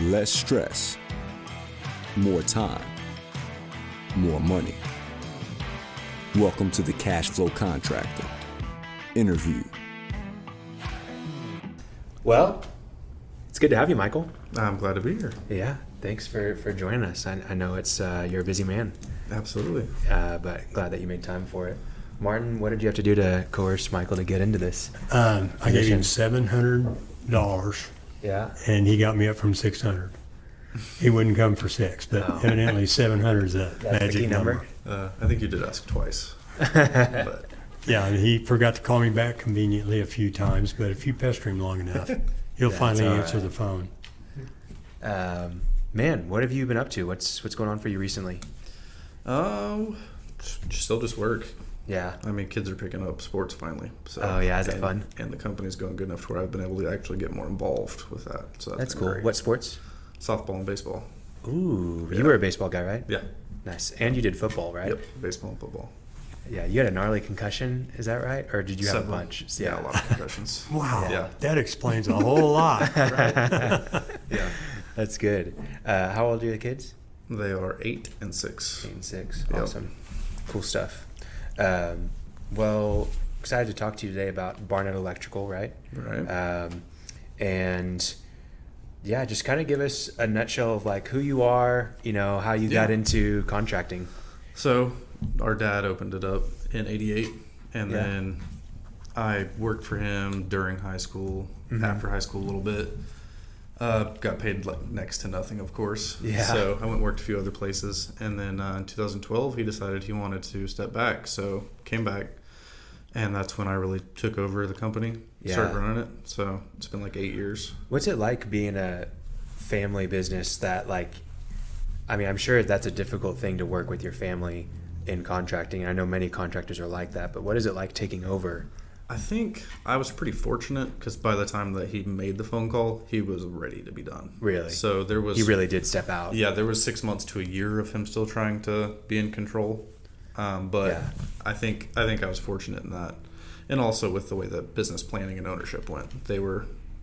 less stress, more time, more money. Welcome to the Cashflow Contractor. Interview. Well, it's good to have you, Michael. I'm glad to be here. Yeah, thanks for joining us. I know it's you're a busy man. Absolutely. But glad that you made time for it. Martin, what did you have to do to coerce Michael to get into this? I gave him $700. Yeah. And he got me up from $600. He wouldn't come for $6, but evidently 700 is a magic number. I think you did ask twice. But. Yeah, and he forgot to call me back conveniently a few times, but if you pester him long enough, he'll finally answer the phone. Man, what have you been up to? What's going on for you recently? Still just work. Yeah. I mean, kids are picking up sports finally. So, is it fun? And the company's going good enough to where I've been able to actually get more involved with that. So that's cool. Great. What sports? Softball and baseball. Ooh, you were a baseball guy, right? Yeah. Nice. And you did football, right? Yep, baseball and football. Yeah, you had a gnarly concussion, is that right? Or did you have a bunch? Yeah, a lot of concussions. Wow, yeah. That explains a whole lot. Yeah. That's good. How old are your kids? They are 8 and 6. 8 and 6. Yep. Awesome. Cool stuff. Well, excited to talk to you today about Barnett Electrical, right? Right. And yeah, just kind of give us a nutshell of like who you are, how you got into contracting. So our dad opened it up in '88, and then I worked for him during high school, after high school a little bit. Got paid like next to nothing, of course. Yeah. So I went and worked a few other places, and then in 2012 he decided he wanted to step back, so came back, and that's when I really took over the company, started running it. So it's been like 8 years. What's it like being a family business that I'm sure that's a difficult thing to work with your family in contracting, and I know many contractors are like that, but what is it like taking over? I think I was pretty fortunate because by the time that he made the phone call, he was ready to be done. Really? So there was... He really did step out. Yeah, there was 6 months to a year of him still trying to be in control. But I think I was fortunate in that. And also with the way that business planning and ownership went.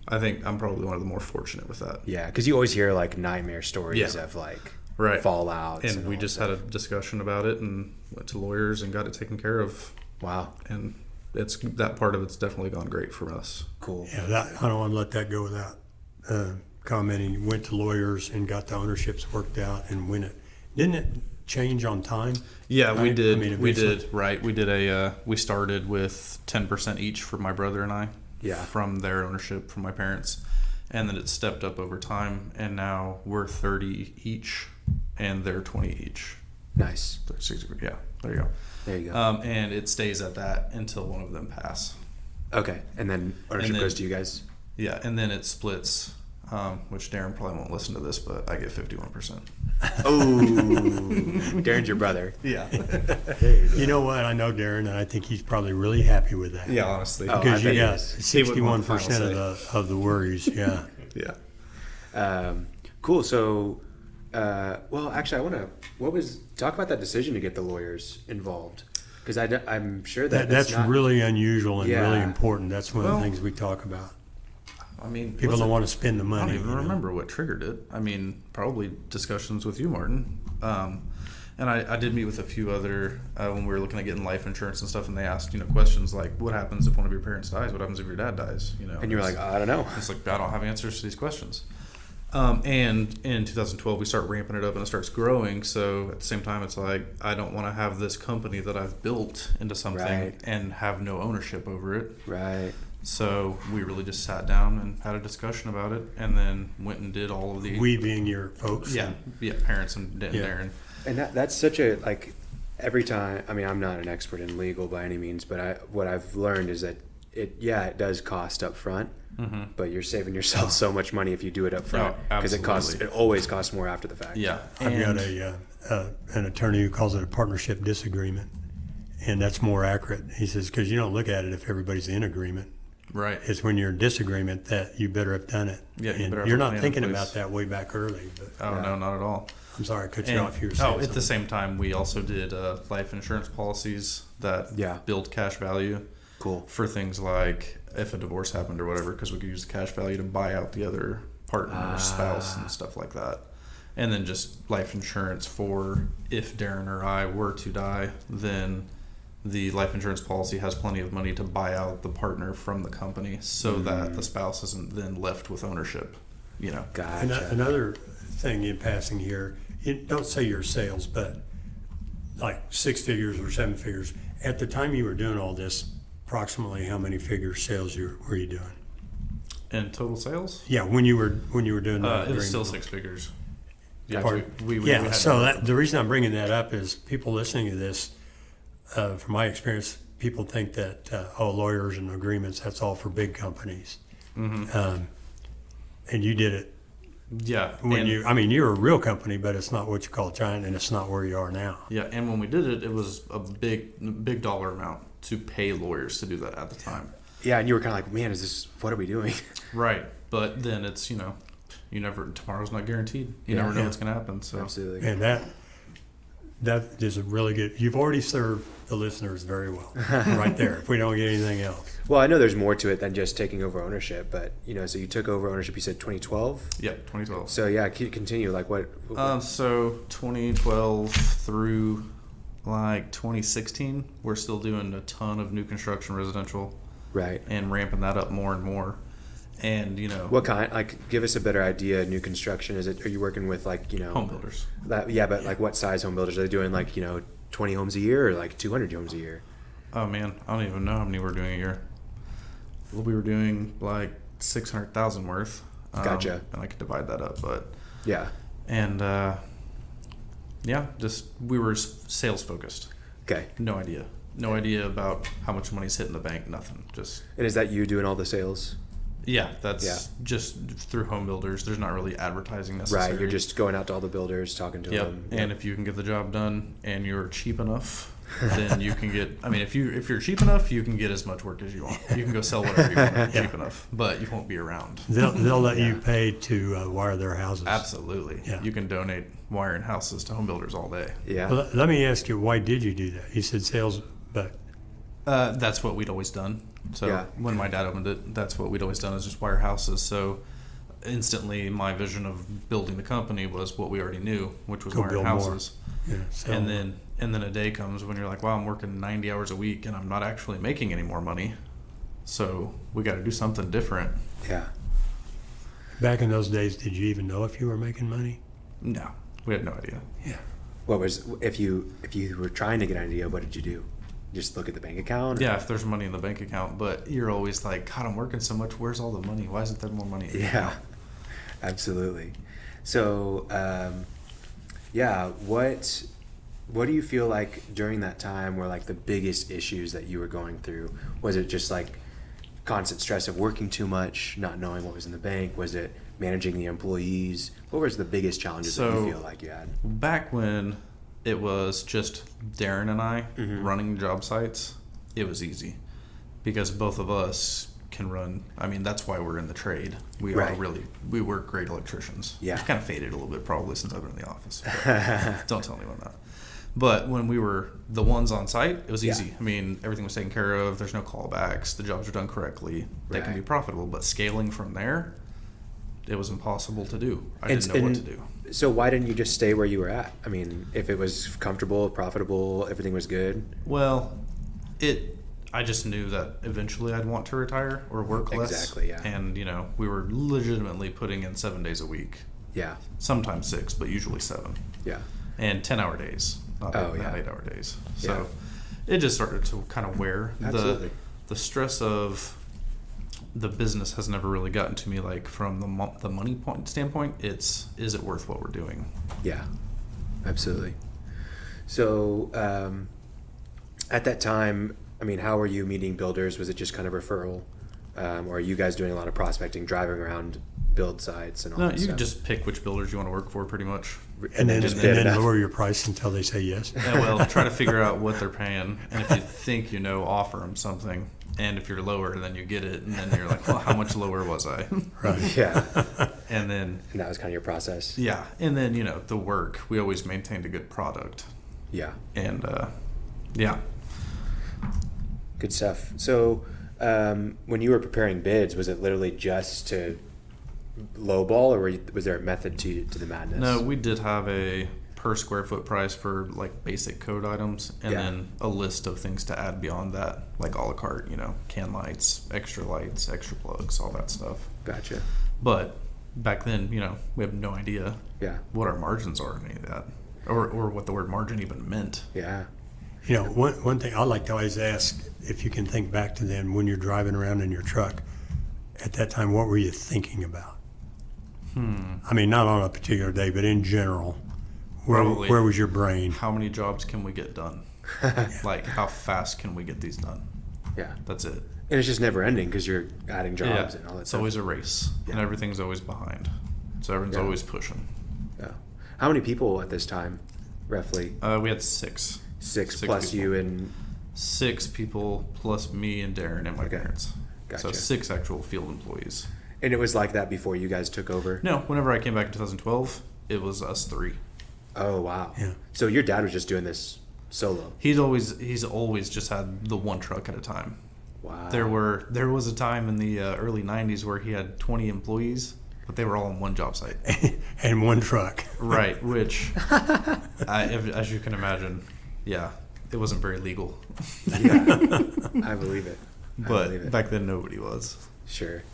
I think I'm probably one of the more fortunate with that. Yeah, because you always hear like nightmare stories of like fallouts. And we just had a discussion about it and went to lawyers and got it taken care of. Wow. And that part of it's definitely gone great for us. Cool. Yeah, I don't want to let that go without commenting. You went to lawyers and got the ownerships worked out, and didn't it change on time? Yeah, right? we did. I mean, we did. Right. We did we started with 10% each for my brother and I. Yeah. From their ownership from my parents, and then it stepped up over time, and now we're 30 each, and they're 20 each. Nice. 36, yeah. There you go. There you go. And it stays at that until one of them pass. Okay, and then ownership goes to you guys? Yeah, and then it splits, which Darren probably won't listen to this, but I get 51%. Oh, Darren's your brother. Yeah. You know what? I know Darren, and I think he's probably really happy with that. Yeah, honestly. Because you got 61% of the worries. Yeah. Yeah. Cool. So, actually, talk about that decision to get the lawyers involved, because I'm sure that's really unusual and really important. That's one of the things we talk about. I mean, people don't want to spend the money. I don't even remember what triggered it. I mean, probably discussions with you, Martin. And I did meet with a few other when we were looking at getting life insurance and stuff, and they asked questions like, "What happens if one of your parents dies? What happens if your dad dies?" And you're like, "I don't know." It's like I don't have answers to these questions. And in 2012, we start ramping it up and it starts growing. So at the same time, it's like, I don't want to have this company that I've built into something and have no ownership over it. Right. So we really just sat down and had a discussion about it, and then went and did all of the... We being your folks? Yeah, parents and Darren. And that's such a, every time, I'm not an expert in legal by any means, but what I've learned is that it does cost up front. Mm-hmm. But you're saving yourself so much money if you do it up front, because it always costs more after the fact. Yeah, I've got an attorney who calls it a partnership disagreement, and that's more accurate. He says, because you don't look at it if everybody's in agreement. Right. It's when you're in disagreement that you better have done it. Yeah, you're not thinking about that way back early. But, no, not at all. I'm sorry, I cut you off. You were saying at the same time, we also did life insurance policies that build cash value. Cool. For things like if a divorce happened or whatever, because we could use the cash value to buy out the other partner or spouse and stuff like that. And then just life insurance for if Darren or I were to die, then the life insurance policy has plenty of money to buy out the partner from the company so that the spouse isn't then left with ownership, Gotcha. Another thing in passing here, don't say your sales, but like 6 figures or 7 figures. At the time you were doing all this, approximately how many figure sales were you doing? In total sales? Yeah, when you were doing that. It was still 6 figures. Yeah, we had the reason I'm bringing that up is people listening to this, from my experience, people think that, lawyers and agreements, that's all for big companies. And you did it. Yeah. You're a real company, but it's not what you call a giant, and it's not where you are now. Yeah, and when we did it, it was a big dollar amount to pay lawyers to do that at the time. Yeah, and you were kind of like, man, what are we doing? Right, but then it's, tomorrow's not guaranteed. You never know what's going to happen. So Absolutely. And that is a really good, you've already served the listeners very well right there, if we don't get anything else. Well, I know there's more to it than just taking over ownership, but, so you took over ownership, you said 2012? Yep, 2012. So, yeah, continue. Like, what? So 2012 through, 2016, we're still doing a ton of new construction residential. Right. And ramping that up more and more. And, What kind? Like, give us a better idea. New construction, are you working with, home builders. But, what size home builders? Are they doing, 20 homes a year or, 200 homes a year? Oh, man, I don't even know how many we're doing a year. We were doing, 600,000 worth. Gotcha. And I could divide that up, but... Yeah. And, we were sales focused. Okay. No idea. No idea about how much money's hitting the bank, nothing. And is that you doing all the sales? Yeah, that's just through home builders. There's not really advertising necessary. Right, you're just going out to all the builders, talking to them. And if you can get the job done and you're cheap enough, then you can get, if you're cheap enough, you can get as much work as you want. You can go sell whatever you want cheap enough, but you won't be around. They'll let you pay to wire their houses. Absolutely. Yeah. You can donate wiring houses to home builders all day. Yeah. Well, let me ask you, why did you do that? You said sales, but... That's what we'd always done. So when my dad opened it, that's what we'd always done, is just wire houses. So instantly my vision of building the company was what we already knew, which was wiring houses. Yeah, and then a day comes when you're like, wow, I'm working 90 hours a week and I'm not actually making any more money. So we got to do something different. Yeah. Back in those days, did you even know if you were making money? No, we had no idea. Yeah. If you were trying to get an idea, what did you do? Just look at the bank account? Yeah, if there's money in the bank account, but you're always like, God, I'm working so much. Where's all the money? Why isn't there more money? Yeah, absolutely. So, what do you feel like during that time were the biggest issues that you were going through? Was it just constant stress of working too much, not knowing what was in the bank? Was it managing the employees? What was the biggest challenges that you feel like you had? Back when it was just Darren and I running job sites, it was easy because both of us can run. That's why we're in the trade. We were great electricians. Yeah. It's kind of faded a little bit probably since I've been in the office. Don't tell anyone that. But when we were the ones on site, it was easy. Everything was taken care of. There's no callbacks. The jobs are done correctly. They can be profitable. But scaling from there, it was impossible to do. I didn't know what to do. So why didn't you just stay where you were at? If it was comfortable, profitable, everything was good. Well, I just knew that eventually I'd want to retire or work less. Exactly, yeah. And, we were legitimately putting in 7 days a week. Yeah. Sometimes 6, but usually 7. Yeah. And 10-hour days, not 8-hour days. So it just started to kind of wear. Absolutely. The stress of the business has never really gotten to me, from the money standpoint. Is it worth what we're doing? Yeah, absolutely. So at that time, how were you meeting builders? Was it just kind of referral? Or are you guys doing a lot of prospecting, driving around build sites and all that stuff? You can just pick which builders you want to work for, pretty much. And then lower your price until they say yes. Yeah, well, try to figure out what they're paying. And if you think offer them something. And if you're lower, then you get it. And then you're like, well, how much lower was I? Right. Yeah. And that was kind of your process. Yeah. And then, the work, we always maintained a good product. Yeah. And, yeah. Good stuff. So when you were preparing bids, was it literally just to lowball, or was there a method to the madness? No, we did have a per square foot price for like basic code items, and then a list of things to add beyond that, like a la carte, can lights, extra plugs, all that stuff. Gotcha. But back then, we have no idea what our margins are in any of that, or what the word margin even meant. Yeah. One thing I like to always ask, if you can think back to then when you're driving around in your truck, at that time, what were you thinking about? I mean, not on a particular day, but in general, where was your brain? How many jobs can we get done? Like, how fast can we get these done? Yeah. That's it. And it's just never ending because you're adding jobs and all that it's stuff. always a race, and everything's always behind. So everyone's always pushing. Yeah. How many people at this time, roughly? We had six. Six plus people. You and... 6 people plus me and Darren and my parents. Gotcha. So 6 actual field employees. And it was like that before you guys took over? No, whenever I came back in 2012, it was us 3. Oh, wow. Yeah. So your dad was just doing this solo? He's always just had the one truck at a time. Wow. There was a time in the early 90s where he had 20 employees, but they were all on one job site. And one truck. Right, which, as you can imagine, it wasn't very legal. Yeah, I believe it. But back then, nobody was. Sure.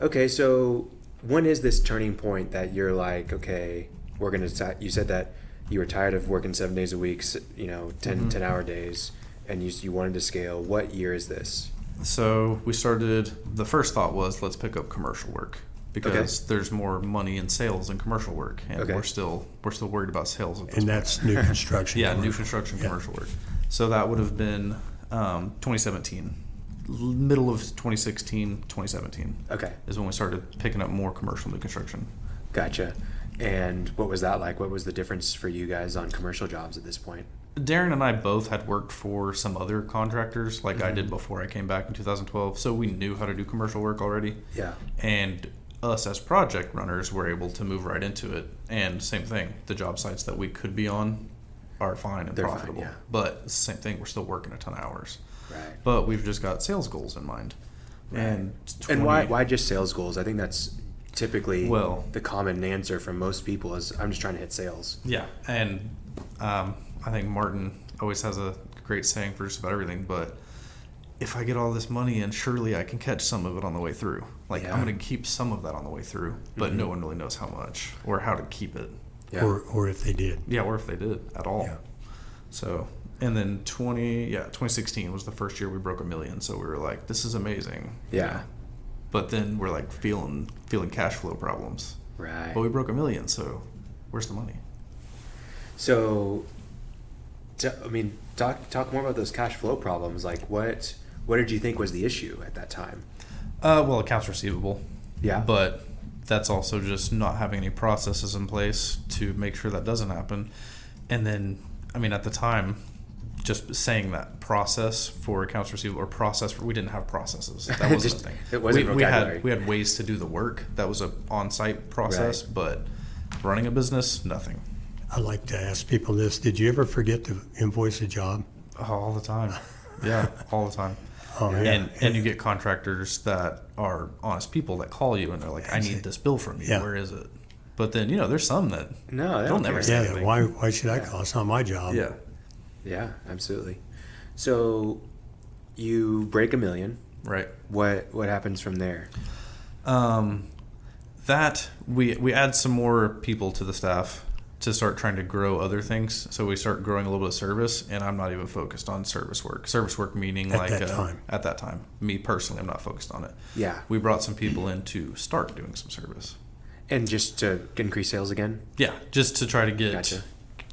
Okay, so when is this turning point that you're like, okay, we're going to, you said that you were tired of working 7 days a week, 10-hour days, and you wanted to scale. What year is this? So we started, the first thought was, let's pick up commercial work because there's more money in sales than commercial work. And we're still worried about sales. At this point. That's new construction. New construction, commercial work. So that would have been 2017. Middle of 2016, 2017. Okay. Is when we started picking up more commercial new construction. Gotcha. And what was that like? What was the difference for you guys on commercial jobs at this point? Darren and I both had worked for some other contractors like I did before I came back in 2012. So we knew how to do commercial work already. Yeah. And us as project runners were able to move right into it. And same thing, the job sites that we could be on are fine and profitable. Fine, But it's the same thing, we're still working a ton of hours. Right. But we've just got sales goals in mind. Right. And why just sales goals? I think that's typically the common answer from most people is I'm just trying to hit sales. Yeah. And I think Martin always has a great saying for just about everything, but if I get all this money in, surely I can catch some of it on the way through. I'm going to keep some of that on the way through, but no one really knows how much or how to keep it. Yeah. Or if they did. Yeah, or if they did at all. Yeah. So, and then 2016 was the first year we broke $1 million. So we were like, this is amazing. Yeah. But then we're like feeling cash flow problems. Right. But we broke $1 million. So where's the money? So, talk more about those cash flow problems. Like what did you think was the issue at that time? Well, accounts receivable. Yeah. But that's also just not having any processes in place to make sure that doesn't happen. And then, at the time, just saying that process for accounts receivable or we didn't have processes. That wasn't a thing. It wasn't vocabulary. We had ways to do the work. That was an on-site process, but running a business, nothing. I like to ask people this. Did you ever forget to invoice a job? Oh, all the time. Yeah, all the time. Oh, yeah. And you get contractors that are honest people that call you and they're like, I need this bill from you. Yeah. Where is it? But then, there's some that they'll never say anything. Why should I call? It's not my job. Yeah. Yeah, absolutely. So you break $1 million. Right. What happens from there? That we add some more people to the staff to start trying to grow other things. So we start growing a little bit of service, and I'm not even focused on service work. Service work meaning at that time. Me personally, I'm not focused on it. Yeah. We brought some people in to start doing some service. And just to increase sales again? Yeah, just to try to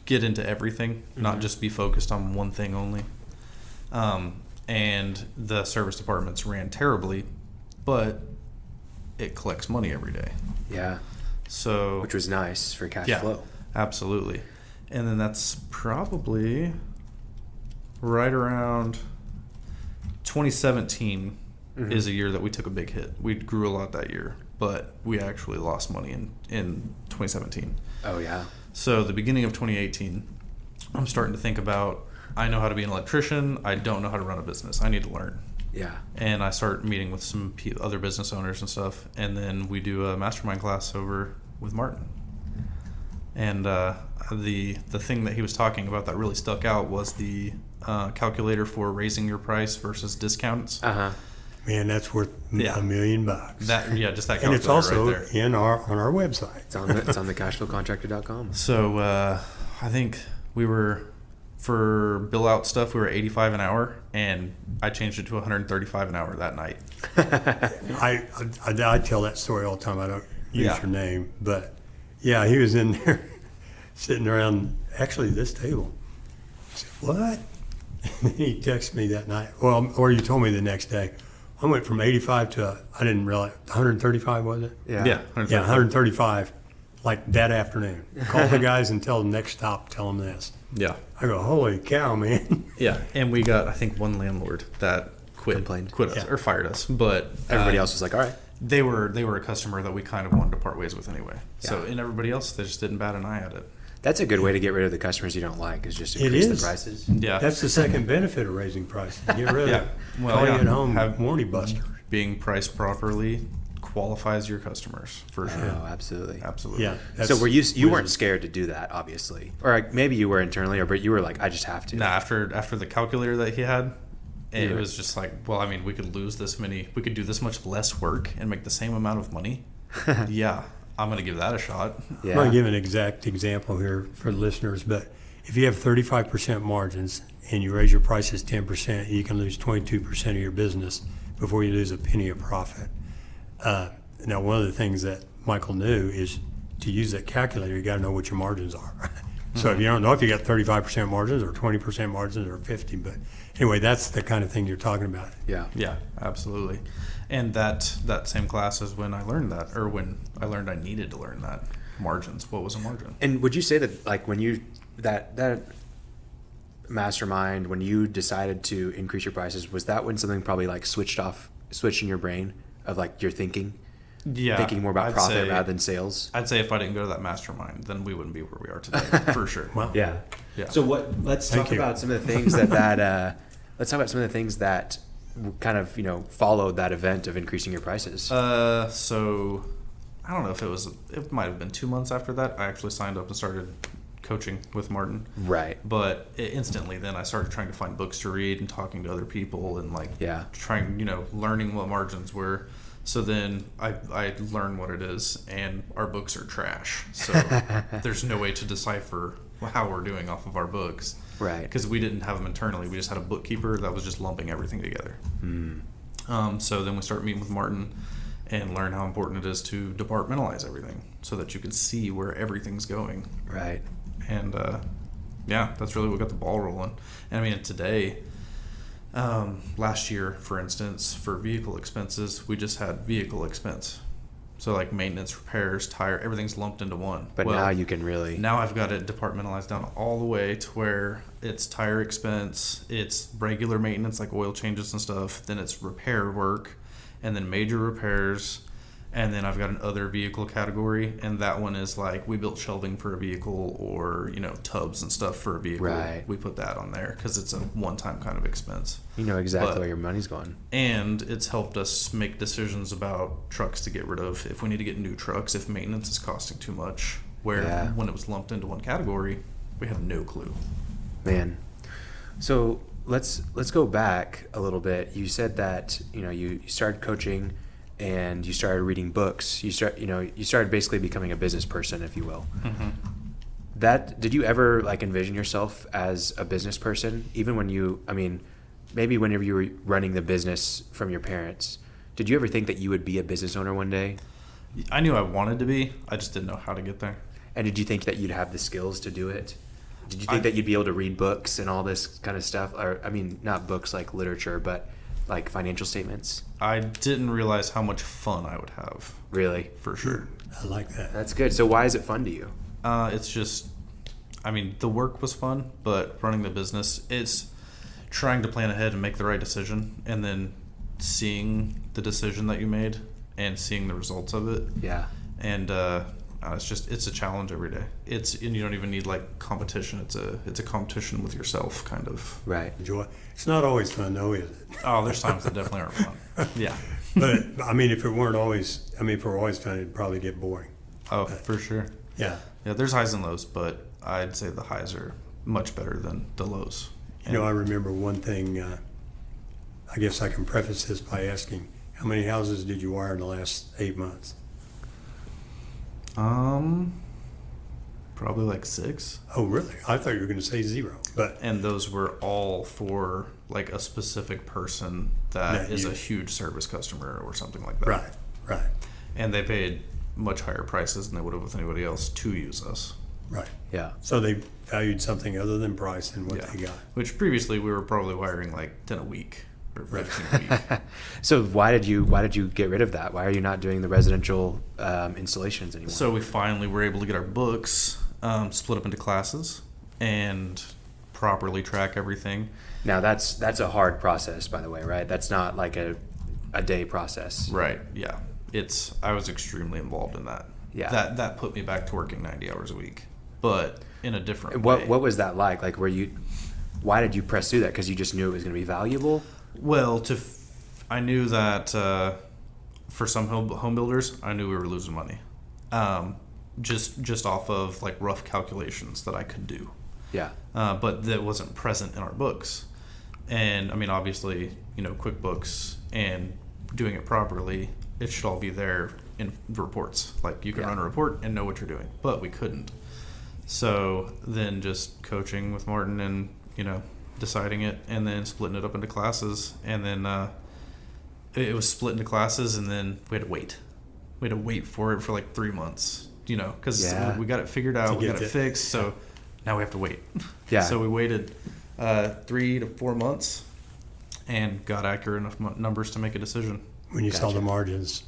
get into everything, not just be focused on one thing only. And the service departments ran terribly, but it collects money every day. Yeah. So which was nice for cash flow. Absolutely. And then that's probably right around 2017 is a year that we took a big hit. We grew a lot that year, but we actually lost money in 2017. Oh, yeah. So the beginning of 2018, I'm starting to think about, I know how to be an electrician. I don't know how to run a business. I need to learn. Yeah. And I start meeting with some other business owners and stuff. And then we do a mastermind class over with Martin. And the thing that he was talking about that really stuck out was the calculator for raising your price versus discounts. Man, that's worth $1 million. Just that calculator. And it's also right there. on our website. It's on the cashflowcontractor.com. So I think we were, for bill out stuff, we were $85 an hour, and I changed it to $135 an hour that night. I tell that story all the time. I don't use Yeah. your name, but yeah, he was in there sitting around actually this table. I said, "What?" He texted me that night. Well, or you told me the next day. I went from 85 to I didn't realize 135 was it? Yeah. 135, like that afternoon. Call the guys and tell them next stop. Tell them this. Yeah. I go, holy cow, man! Yeah. And we got, I think, one landlord that quit us Yeah. or fired us, but Everybody else was like, all right. They were a customer that we kind of wanted to part ways with anyway. Yeah. So, and everybody else, they just didn't bat an eye at it. That's a good way to get rid of the customers you don't like, is just It increase is. the prices. Yeah. That's the second benefit of raising prices. Get rid of Yeah. Well, call you yeah. at home Have- warranty buster. Being priced properly qualifies your customers for sure. Oh, absolutely. Absolutely. Yeah. So were you weren't scared to do that, obviously, or like maybe you were internally, but you were like, I just have to. Now, after the calculator that he had, it Yeah. was just like, well, I mean, we could do this much less work and make the same amount of money. Yeah, I'm going to give that a shot. Yeah. I'm going to give an exact example here for the listeners, but if you have 35% margins and you raise your prices 10%, you can lose 22% of your business before you lose a penny of profit. Now, one of the things that Michael knew is to use that calculator, you got to know what your margins are. So if you don't know if you got 35% margins or 20% margins or 50, but anyway, that's the kind of thing you're talking about. Yeah. Yeah, absolutely. And that same class is when I learned that, or when I learned I needed to learn that. Margins. What was a margin? And would you say that, like, when you that mastermind, when you decided to increase your prices, was that when something probably like switched in your brain of like your thinking more about profit rather than sales? I'd say if I didn't go to that mastermind, then we wouldn't be where we are today, for sure. Well, Yeah. Yeah. So let's Thank talk you. about some of the things let's talk about some of the things that kind of, followed that event of increasing your prices. So I don't know if it might have been 2 months after that, I actually signed up and started coaching with Martin. Right. But instantly then I started trying to find books to read and talking to other people and trying, learning what margins were. So then I learned what it is, and our books are trash. So there's no way to decipher how we're doing off of our books. Right. Because we didn't have them internally. We just had a bookkeeper that was just lumping everything together. So then we start meeting with Martin and learn how important it is to departmentalize everything so that you can see where everything's going. Right. And that's really what got the ball rolling. And I mean, today, last year, for instance, for vehicle expenses, we just had vehicle expense. So like maintenance, repairs, tire, everything's lumped into one. But now you can really... Now I've got it departmentalized down all the way to where it's tire expense, it's regular maintenance like oil changes and stuff, then it's repair work, and then major repairs, and then I've got an other vehicle category, and that one is like we built shelving for a vehicle or, tubs and stuff for a vehicle. Right. We put that on there because it's a one-time kind of expense. You know exactly But- where your money's going. And it's helped us make decisions about trucks to get rid of, if we need to get new trucks, if maintenance is costing too much, where Yeah. when it was lumped into one category, we had no clue. Man. So let's go back a little bit. You said that, you started coaching and you started reading books. You started basically becoming a business person, if you will. Did you ever like envision yourself as a business person? Even when maybe whenever you were running the business from your parents, did you ever think that you would be a business owner one day? I knew I wanted to be, I just didn't know how to get there. And did you think that you'd have the skills to do it? Did you think that you'd be able to read books and all this kind of stuff? Or, not books like literature, but like financial statements? I didn't realize how much fun I would have, Really? for sure. I like that. That's good. So why is it fun to you? It's just, the work was fun, but running the business, it's trying to plan ahead and make the right decision, and then seeing the decision that you made and seeing the results of it. Yeah. And It's a challenge every day. And you don't even need like competition. It's a competition with yourself, kind of. Right. Enjoy. It's not always fun, though, is it? Oh, there's times that definitely aren't fun. Yeah. But I mean, if it were always fun, it'd probably get boring. Oh, But, for sure. yeah. Yeah, there's highs and lows, but I'd say the highs are much better than the lows. You know, I remember one thing. I guess I can preface this by asking, how many houses did you wire in the last 8 months? Probably like 6. Oh, really? I thought you were going to say 0. But And those were all for like a specific person that is a huge service customer or something like that. right, And they paid much higher prices than they would have with anybody else to use us. right. Yeah. So they valued something other than price and what Yeah. they got. Which previously we were probably wiring like 10 a week or 15 a week. So why did you get rid of that? Why are you not doing the residential installations anymore? So we finally were able to get our books split up into classes and properly track everything. Now that's a hard process, by the way, right? That's not like a day process. Right. Yeah. I was extremely involved in that. Yeah. That put me back to working 90 hours a week, but in a different way. What was that like? Like, why did you press through that? Because you just knew it was going to be valuable? Well, I knew that for some home builders, I knew we were losing money. Just off of like rough calculations that I could do. Yeah. But that wasn't present in our books. And I mean, obviously, QuickBooks and doing it properly, it should all be there in reports. Like you can run a report and know what you're doing, but we couldn't. So then just coaching with Martin and, deciding it and then splitting it up into classes. And then it was split into classes and then we had to wait. We had to wait for it for like 3 months, because we got it figured out, we got it fixed. So now we have to wait. Yeah. So we waited 3 to 4 months and got accurate enough numbers to make a decision. When you saw the margins.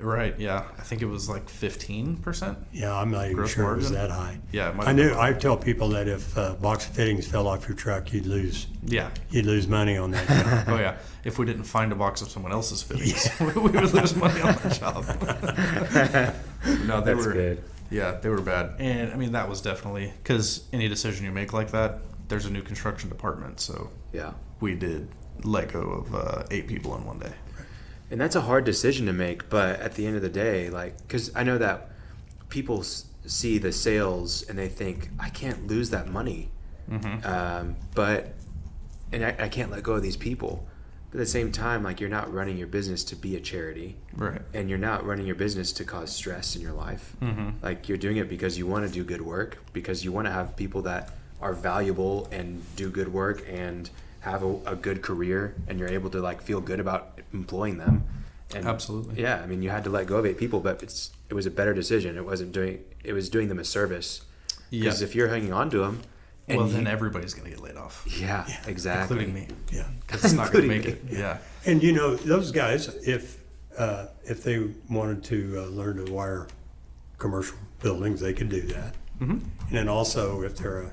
Right, yeah. I think it was like 15%. Yeah, I'm not even Gross sure it was margin? that high. Yeah, it might I have knew. been. I tell people that if a box of fittings fell off your truck, you'd lose money on that job. Oh, yeah. If we didn't find a box of someone else's fittings, we would lose money on that job. No, they That's were good. Yeah, they were bad. And I mean, that was definitely because any decision you make like that, there's a new construction department. So Yeah. we did let go of 8 people in one day. And that's a hard decision to make, but at the end of the day, like, because I know that people see the sales and they think, I can't lose that money, but I can't let go of these people. But at the same time, like, you're not running your business to be a charity, Right. and you're not running your business to cause stress in your life. Like, you're doing it because you want to do good work, because you want to have people that are valuable and do good work and have a good career, and you're able to like feel good about employing them. And Absolutely. yeah, I mean, you had to let go of 8 people, but it was a better decision. It was doing them a service, because if you're hanging on to them, and then everybody's going to get laid off. yeah, exactly, Including me. Yeah. Because it's not going to make Including it. Yeah. And those guys, if they wanted to learn to wire commercial buildings, they could do that. And then also, if they're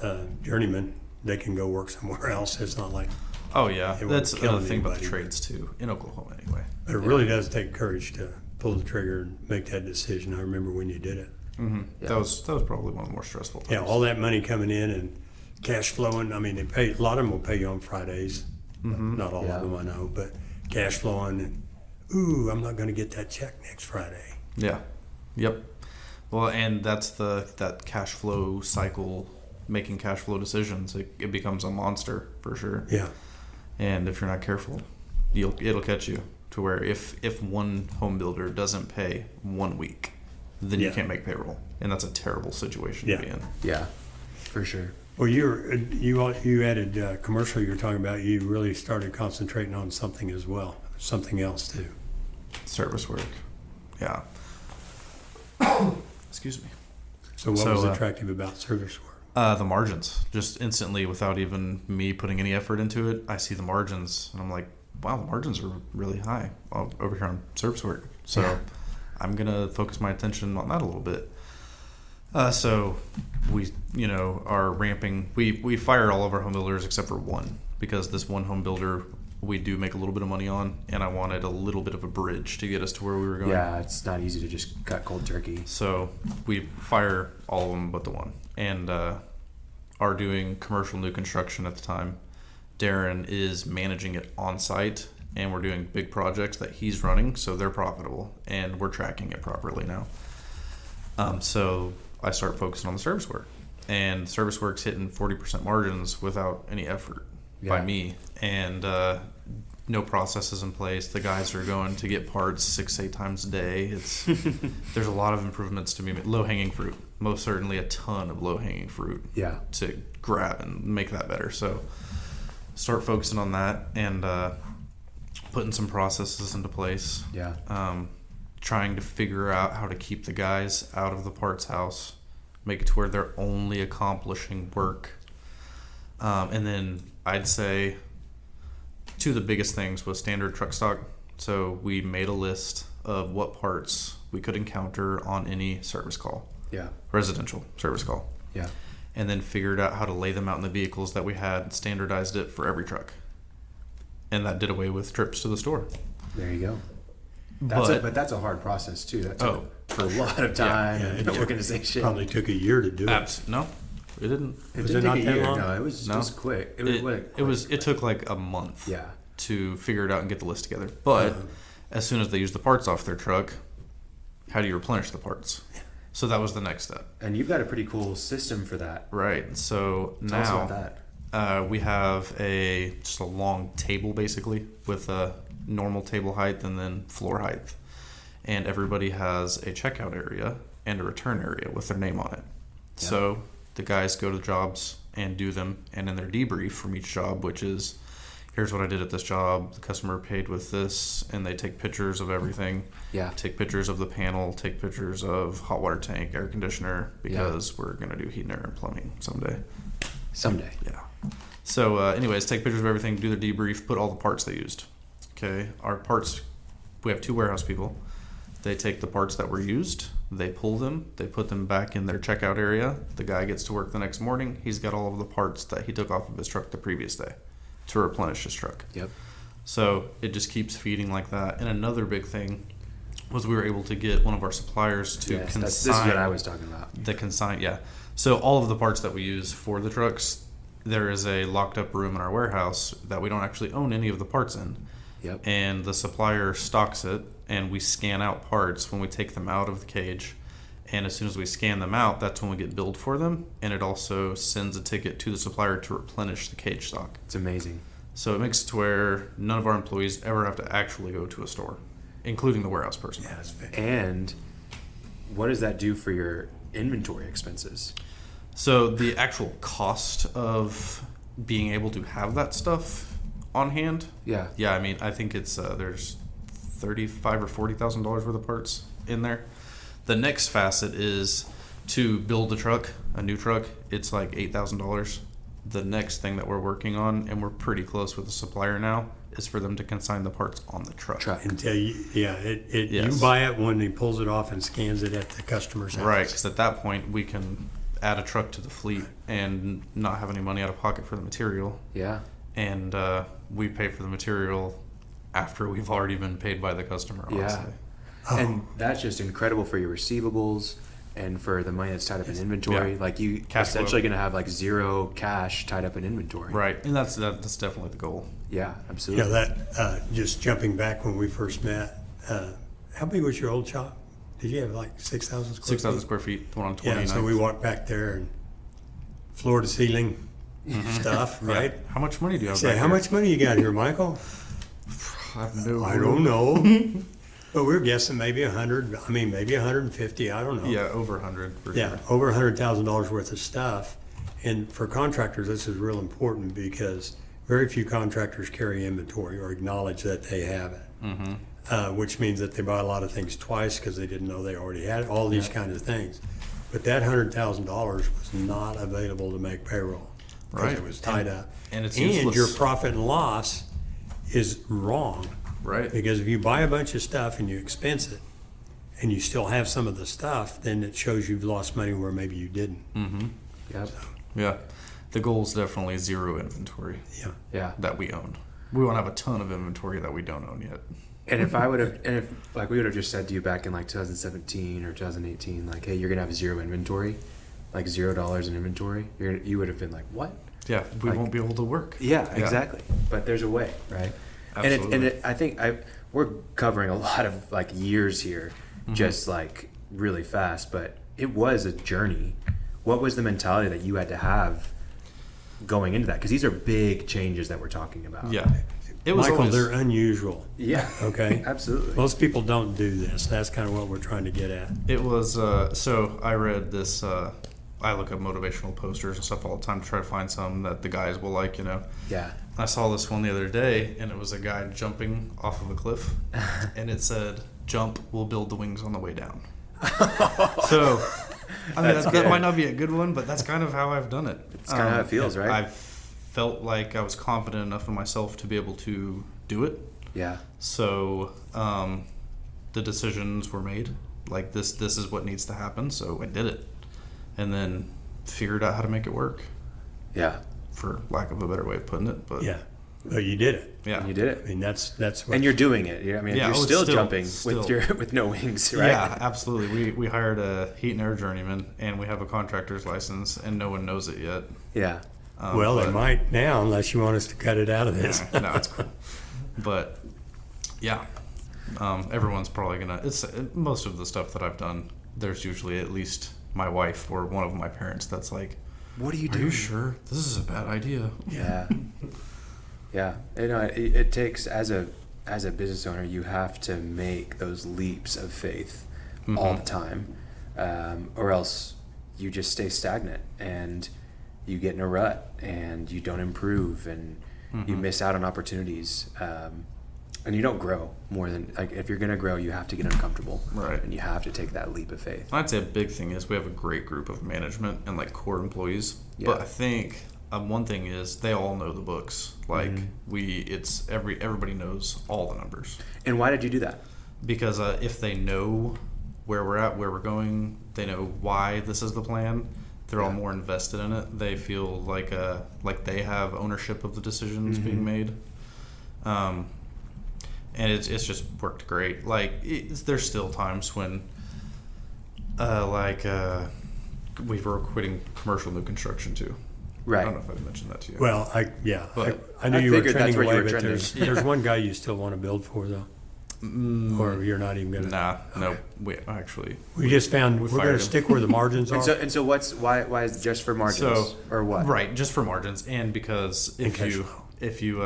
a journeyman, they can go work somewhere else. It's not like. Oh, yeah. It won't That's kill another thing about the anybody. trades, too, in Oklahoma, anyway. But it really does take courage to pull the trigger and make that decision. I remember when you did it. Yeah. That was probably one of the more stressful times. Yeah, all that money coming in and cash flowing. I mean, a lot of them will pay you on Fridays. Not all Yeah. of them, I know, but cash flowing. And, ooh, I'm not going to get that check next Friday. Yeah. Yep. Well, and that's that cash flow cycle, making cash flow decisions. It becomes a monster for sure. Yeah. And if you're not careful, it'll catch you to where if one home builder doesn't pay 1 week, then you can't make payroll, and that's a terrible situation to be in. Yeah, for sure. Well, you added commercial. You're talking about. You really started concentrating on something as well, something else too. Service work. Yeah. Excuse me. So what was attractive about service work? The margins, just instantly without even me putting any effort into it, I see the margins and I'm like, wow, the margins are really high over here on service work. So I'm going to focus my attention on that a little bit. So we, are ramping. We fire all of our home builders except for one, because this one home builder we do make a little bit of money on, and I wanted a little bit of a bridge to get us to where we were going. Yeah, it's not easy to just cut cold turkey. So we fire all of them but the one, and are doing commercial new construction at the time. Darren is managing it on site, and we're doing big projects that he's running, so they're profitable, and we're tracking it properly now. So I start focusing on the service work, and service work's hitting 40% margins without any effort by me, and no processes in place. The guys are going to get parts 6-8 times a day. It's there's a lot of improvements to be made. Low hanging fruit, most certainly a ton of low hanging fruit. Yeah. To grab and make that better. So start focusing on that and putting some processes into place. Yeah. Trying to figure out how to keep the guys out of the parts house, make it to where they're only accomplishing work. And then I'd say two of the biggest things was standard truck stock. So we made a list of what parts we could encounter on any service call. Yeah. Residential service call. Yeah. And then figured out how to lay them out in the vehicles that we had, standardized it for every truck. And that did away with trips to the store. There you go. But that's a hard process too. That took a lot of time and organization. Probably took a year to do it. No, it didn't. It didn't take a year. No, it was just quick. It took like a month. Yeah. To figure it out and get the list together. But as soon as they use the parts off their truck, how do you replenish the parts? So that was the next step. And you've got a pretty cool system for that. Right. So Tell us now about that. we have just a long table basically with a normal table height and then floor height. And everybody has a checkout area and a return area with their name on it. Yeah. So the guys go to the jobs and do them, and in their debrief from each job, which is, here's what I did at this job, the customer paid with this, and they take pictures of everything. Yeah. Take pictures of the panel, take pictures of hot water tank, air conditioner, because we're going to do heat and air and plumbing someday. Yeah. So anyways, take pictures of everything, do their debrief, put all the parts they used. Okay. Our parts, we have 2 warehouse people. They take the parts that were used, they pull them, they put them back in their checkout area. The guy gets to work the next morning. He's got all of the parts that he took off of his truck the previous day to replenish his truck. Yep. So it just keeps feeding like that. And another big thing was we were able to get one of our suppliers to consign. This is what I was talking about. The consign, yeah. So all of the parts that we use for the trucks, there is a locked up room in our warehouse that we don't actually own any of the parts in. Yep. And the supplier stocks it, and we scan out parts when we take them out of the cage. And as soon as we scan them out, that's when we get billed for them. And it also sends a ticket to the supplier to replenish the cage stock. It's amazing. So it makes it to where none of our employees ever have to actually go to a store, including the warehouse person. Yeah, that's fair. And what does that do for your inventory expenses? So the actual cost of being able to have that stuff on hand. Yeah. I mean, I think it's there's $35,000 or $40,000 worth of parts in there. The next facet is to build a new truck. It's like $8,000. The next thing that we're working on, and we're pretty close with the supplier now, is for them to consign the parts on the truck. Until you buy it when he pulls it off and scans it at the customer's house. Right, because at that point we can add a truck to the fleet and not have any money out of pocket for the material. Yeah. And we pay for the material after we've already been paid by the customer, honestly. Yeah. And that's just incredible for your receivables and for the money that's tied up in inventory. Like you essentially going to have like zero cash tied up in inventory. Right. And that's definitely the goal. Yeah, absolutely. That just jumping back when we first met, how big was your old shop? Did you have like 6,000 square feet? 6,000 square feet, the one on 29th. Yeah, so we walked back there and floor to ceiling stuff, right? Yeah. How much money do you have back how here? Much money you got here, Michael? I don't know. But we're guessing maybe 100, maybe 150, I don't know. Yeah, over 100 for sure. Over $100,000 worth of stuff. And for contractors, this is real important because very few contractors carry inventory or acknowledge that they have it, which means that they buy a lot of things twice because they didn't know they already had it, all these kinds of things. But that $100,000 was not available to make payroll because it was tied up. And it's useless. Your profit and loss is wrong. Right. Because if you buy a bunch of stuff and you expense it and you still have some of the stuff, then it shows you've lost money where maybe you didn't. Mm-hmm. Yep. So, yeah. The goal is definitely zero inventory. Yeah. That we own. We won't have a ton of inventory that we don't own yet. And if I would have, and if like we would have just said to you back in like 2017 or 2018, like, hey, you're gonna have zero inventory, like $0 in inventory, you would have been like, what? Yeah, we Like, won't be able to work. Yeah, exactly. But there's a way, right? Absolutely. I think we're covering a lot of like years here, just like really fast. But it was a journey. What was the mentality that you had to have going into that? Because these are big changes that we're talking about. Yeah. It was Michael, always, they're unusual. Yeah. Okay. Absolutely. Most people don't do this. That's kind of what we're trying to get at. it was, so I read this, I look up motivational posters and stuff all the time to try to find some that the guys will like, you know. Yeah. I saw this one the other day, and it was a guy jumping off of a cliff, and it said, "Jump, we'll build the wings on the way down." So, I mean, that might not be a good one, but that's kind of how I've done it. It's kind of how it feels, right? I've felt like I was confident enough in myself to be able to do it. Yeah. So, the decisions were made. Like, this is what needs to happen, so I did it. And then figured out how to make it work, Yeah. for lack of a better way of putting it. But Yeah. But you did it. yeah. And you did it. I mean, that's what. And you're doing it. I mean, Yeah, you're it's still still- jumping still. with no wings, right? Yeah, absolutely. We hired a heat and air journeyman, and we have a contractor's license, and no one knows it yet. Yeah. well, they but- might now, unless you want us to cut it out of this. Yeah, no, it's cool. But yeah, everyone's probably gonna. It's most of the stuff that I've done. There's usually at least my wife or one of my parents that's like, What are you "Are doing? you sure this is a bad idea?" Yeah. Yeah. You know, it takes as a business owner, you have to make those leaps of faith all the time, or else you just stay stagnant and you get in a rut and you don't improve and you miss out on opportunities. And you don't grow more than, like, if you're going to grow, you have to get uncomfortable. Right. And you have to take that leap of faith. I'd say a big thing is we have a great group of management and like core employees. Yeah. But I think one thing is they all know the books. Like everybody knows all the numbers. And why did you do that? Because if they know where we're at, where we're going, they know why this is the plan. They're all more invested in it. They feel like they have ownership of the decisions being made. And it's just worked great. Like, there's still times when, we were quitting commercial new construction too. Right. I don't know if I've mentioned that to you. Well, I But knew I you were figured that's trending where you away, were but trending. there's one guy you still want to build for, though. Or you're not even going to. Nah, no. We actually. We just found we're going fired to him. stick where the margins are. And so why is it just for margins So or what? Right, just for margins, and because And cash flow. if you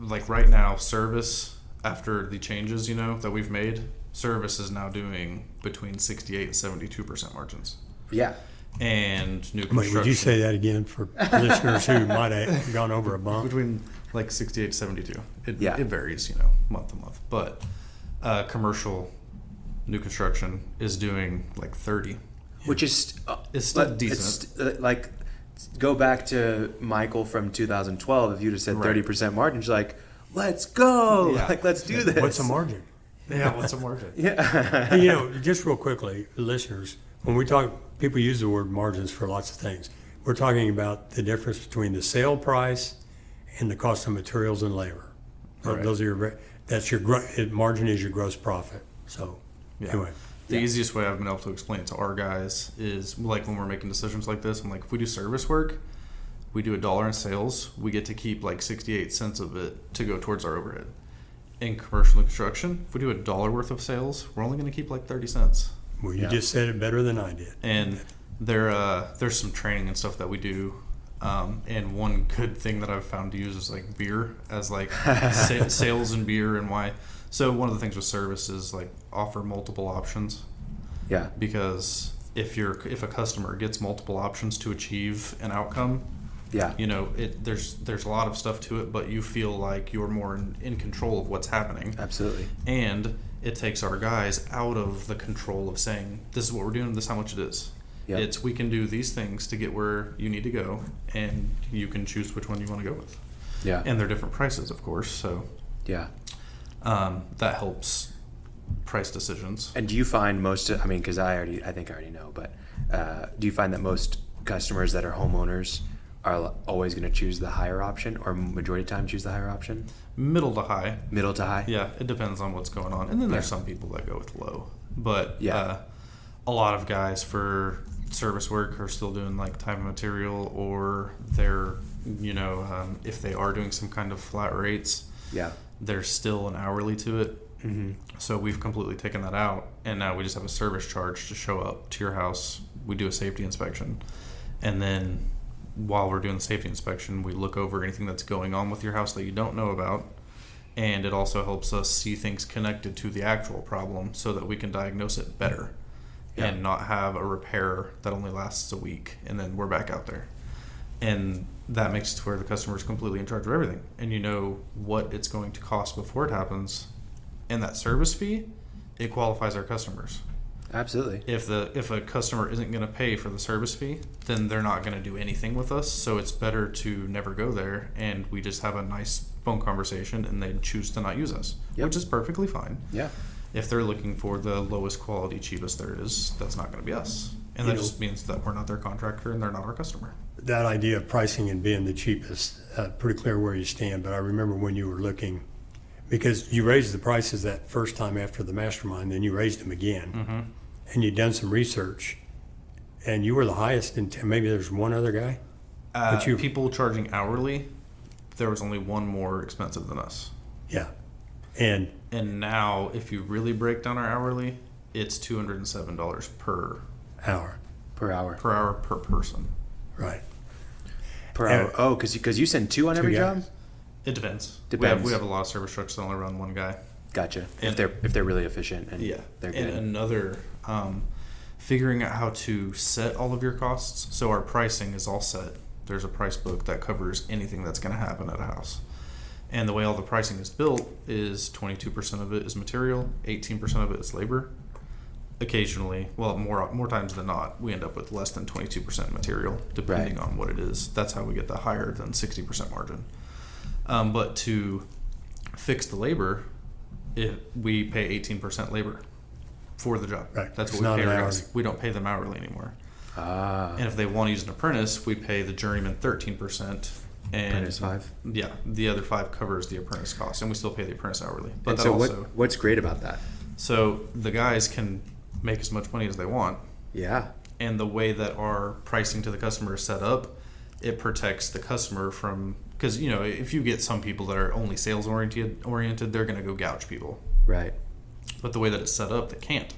like right now, service after the changes that we've made, service is now doing between 68 and 72% margins, Yeah. and new Wait, construction. would you say that again for listeners who might have gone over a bump? Between like 68 to 72. It varies, month to month, but commercial new construction is doing like 30. Which is It's still decent. It's like, go back to Michael from 2012. If you'd have said Right. 30% margins, like, let's go, Yeah. like, let's do this. What's a margin? Yeah, what's a margin? Yeah. And, just real quickly, listeners, when we talk, people use the word margins for lots of things. We're talking about the difference between the sale price and the cost of materials and labor. Right. Those are margin is your gross profit. So anyway, The easiest way I've been able to explain it to our guys is like when we're making decisions like this, I'm like, if we do service work, we do $1 in sales, we get to keep like 68 cents of it to go towards our overhead. In commercial construction, if we do $1 worth of sales, we're only going to keep like 30 cents. well, you just said it better than I did. And there's some training and stuff that we do. And one good thing that I've found to use is like beer as like sales and beer and why. So one of the things with service is like offer multiple options. Yeah. Because if a customer gets multiple options to achieve an outcome, Yeah. there's a lot of stuff to it, but you feel like you're more in control of what's happening. Absolutely. And it takes our guys out of the control of saying, this is what we're doing, this is how much it is. Yeah. It's we can do these things to get where you need to go, and you can choose which one you want to go with. Yeah. And they're different prices, of course, so Yeah. that helps price decisions. And do you find because I think I already know, but do you find that most customers that are homeowners are always going to choose the higher option, or majority of the time choose the higher option? Middle to high. Middle to high? Yeah, it depends on what's going on. And then there's some people that go with low. But a lot of guys for service work are still doing like time and material, or they're, if they are doing some kind of flat rates, there's still an hourly to it. Mm-hmm. So we've completely taken that out, and now we just have a service charge to show up to your house. We do a safety inspection, and then while we're doing the safety inspection, we look over anything that's going on with your house that you don't know about, and it also helps us see things connected to the actual problem so that we can diagnose it better and not have a repair that only lasts a week and then we're back out there. And that makes it to where the customer is completely in charge of everything, and you know what it's going to cost before it happens. And that service fee, it qualifies our customers. Absolutely. If a customer isn't going to pay for the service fee, then they're not going to do anything with us. So it's better to never go there, and we just have a nice phone conversation, and they choose to not use us, which is perfectly fine. Yeah. If they're looking for the lowest quality, cheapest there is, that's not going to be us. And that just means that we're not their contractor and they're not our customer. That idea of pricing and being the cheapest, pretty clear where you stand. But I remember when you were looking, because you raised the prices that first time after the mastermind, then you raised them again. Mm-hmm. And you'd done some research, and you were the highest in maybe there's one other guy? But people charging hourly, there was only one more expensive than us. Yeah. And now, if you really break down our hourly, it's $207 per hour. Per hour. Per hour per person. Right. Per hour. Oh, because you send two on every job? It depends. We have a lot of service trucks that only run one guy. Gotcha. And if they're really efficient and they're good. And another, figuring out how to set all of your costs. So our pricing is all set. There's a price book that covers anything that's going to happen at a house. And the way all the pricing is built is 22% of it is material, 18% of it is labor. Occasionally, well, more times than not, we end up with less than 22% material, depending on what it is. That's how we get the higher than 60% margin. But to fix the labor, we pay 18% labor for the job. Right. That's what we pay our guys. We don't pay them hourly anymore. And if they want to use an apprentice, we pay the journeyman 13%. And apprentice 5? Yeah, the other 5 covers the apprentice cost, and we still pay the apprentice hourly. But so what's great about that? So the guys can make as much money as they want. Yeah. And the way that our pricing to the customer is set up, it protects the customer from, because if you get some people that are only sales oriented, they're going to go gouge people. Right. But the way that it's set up, they can't.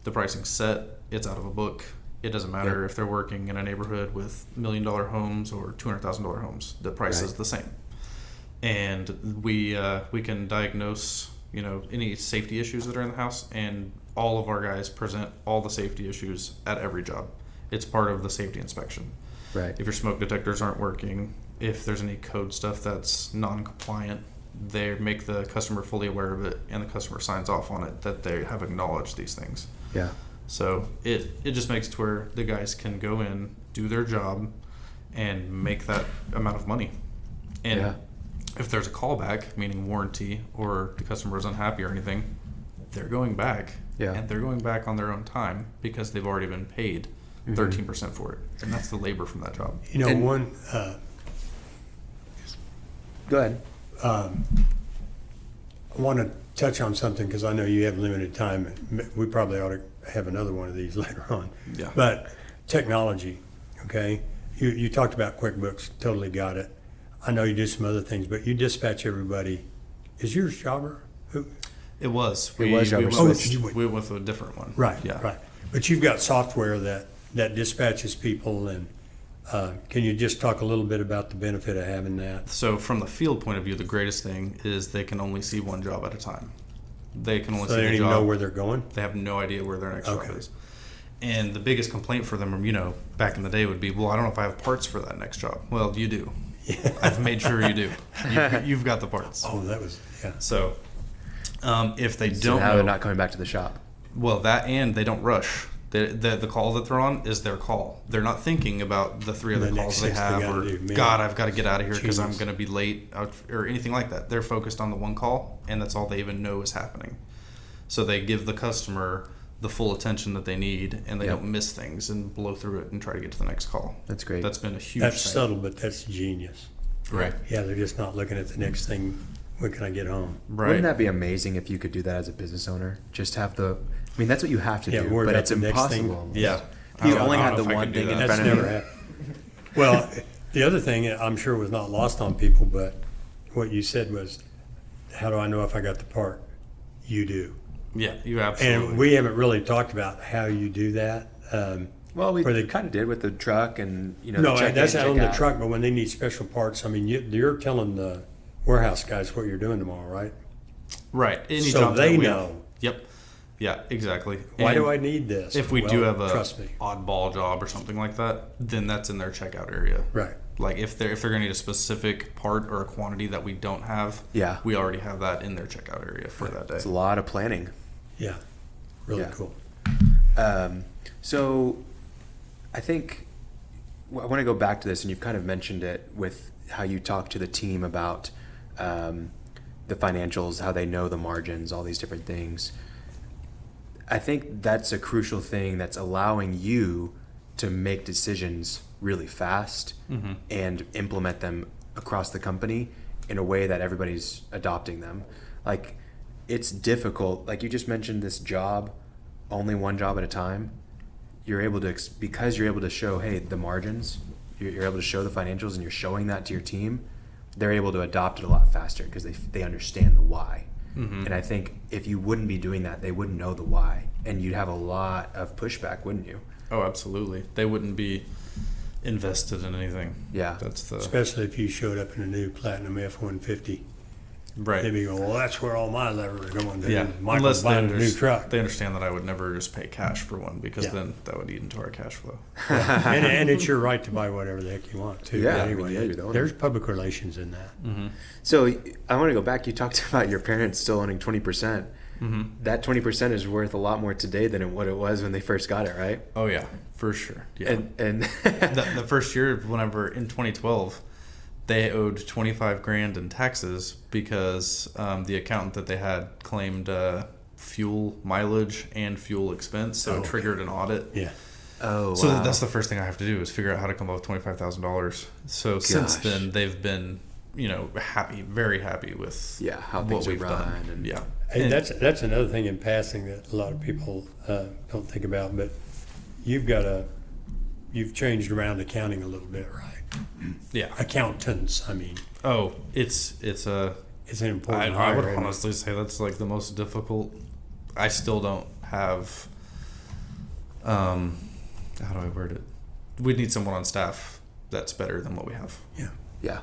The pricing's set. It's out of a book. It doesn't matter if they're working in a neighborhood with $1 million homes or $200,000 homes. The price is the same. And we can diagnose any safety issues that are in the house, and all of our guys present all the safety issues at every job. It's part of the safety inspection. Right. If your smoke detectors aren't working, if there's any code stuff that's non-compliant, they make the customer fully aware of it, and the customer signs off on it that they have acknowledged these things. Yeah. So it just makes it to where the guys can go in, do their job, and make that amount of money. And if there's a callback, meaning warranty, or the customer is unhappy or anything, they're going back. Yeah. And they're going back on their own time because they've already been paid 13% for it. And that's the labor from that job. Go ahead. I want to touch on something because I know you have limited time. We probably ought to have another one of these later on. Yeah. But technology, okay? You talked about QuickBooks, totally got it. I know you do some other things, but you dispatch everybody. Is yours Jobber? It was. We went with a different one. Right, Yeah. right. But you've got software that dispatches people, and can you just talk a little bit about the benefit of having that? So from the field point of view, the greatest thing is they can only see one job at a time. They can only see they don't the even job. know where they're going? They have no idea where their next job is. And the biggest complaint for them, back in the day would be, well, I don't know if I have parts for that next job. Well, you do. Yeah. I've made sure you do. You've got the parts. Oh, that was, So if they So don't now know, they're not coming back to the shop. well, that and they don't rush. The call that they're on is their call. They're not thinking about the 3 other calls they have, or God, I've got to get out of here because I'm going to be late, or anything like that. They're focused on the one call, and that's all they even know is happening. So they give the customer the full attention that they need, and they don't miss things and blow through it and try to get to the next call. That's great. That's been a huge That's thing. subtle, but that's genius. Right. Yeah, they're just not looking at the next thing. When can I get home? Right. Wouldn't that be amazing if you could do that as a business owner? Just have that's what you have to do, worry but about it's the next thing. impossible. Yeah. If you I only don't had know the if I one could do thing in that. front That's of never you. happened. Well, the other thing I'm sure was not lost on people, but what you said was, how do I know if I got the part? You do. Yeah, you absolutely. And we haven't really talked about how you do that. Well, we Where they- kind of did with the truck and, the No, check that's in, out check on the out. truck, but when they need special parts, I mean, you're telling the warehouse guys what you're doing tomorrow, right? Right. Any So job they that we know. have. Yep. Yeah, exactly. Why And do I need this? if we Well, do have a trust me. oddball job or something like that, then that's in their checkout area. Right. Like if they're gonna need a specific part or a quantity that we don't have, Yeah. we already have that in their checkout area for that day. It's a lot of planning. Yeah. Really Yeah. cool. So I think I want to go back to this, and you've kind of mentioned it with how you talk to the team about the financials, how they know the margins, all these different things. I think that's a crucial thing that's allowing you to make decisions really fast and implement them across the company in a way that everybody's adopting them. Like, it's difficult. Like you just mentioned, this job, only one job at a time. You're able to, because you're able to show, hey, the margins, you're able to show the financials, and you're showing that to your team, they're able to adopt it a lot faster because they understand the why. And I think if you wouldn't be doing that, they wouldn't know the why, and you'd have a lot of pushback, wouldn't you? Oh, absolutely. They wouldn't be invested in anything. Yeah. That's the Especially if you showed up in a new Platinum F-150. right. They'd be going, well, that's where all my lever are going to. Yeah, Michael's buying a new truck. They understand that I would never just pay cash for one because Yeah. then that would eat into our cash flow. and it's your right to buy whatever the heck you want, too. Yeah, But I mean, anyway, yeah, you're the owner. there's public relations in that. So I want to go back. You talked about your parents still owning 20%. That 20% is worth a lot more today than what it was when they first got it, right? Oh yeah, for sure. Yeah. And the first year, whenever in 2012, they owed $25,000 in taxes because the accountant that they had claimed fuel mileage and fuel expense, so it triggered an audit. Yeah. oh, So wow. that's the first thing I have to do is figure out how to come up with $25,000. So since Gosh. then, they've been happy, very happy with how what things are we've run. done. And Yeah. Hey, And- that's another thing in passing that a lot of people don't think about, but you've changed around accounting a little bit, right? yeah. Accountants, I mean. Oh, it's a. It's an I important would hire, isn't it? honestly say that's like the most difficult. I still don't have. How do I word it? We'd need someone on staff that's better than what we have. Yeah.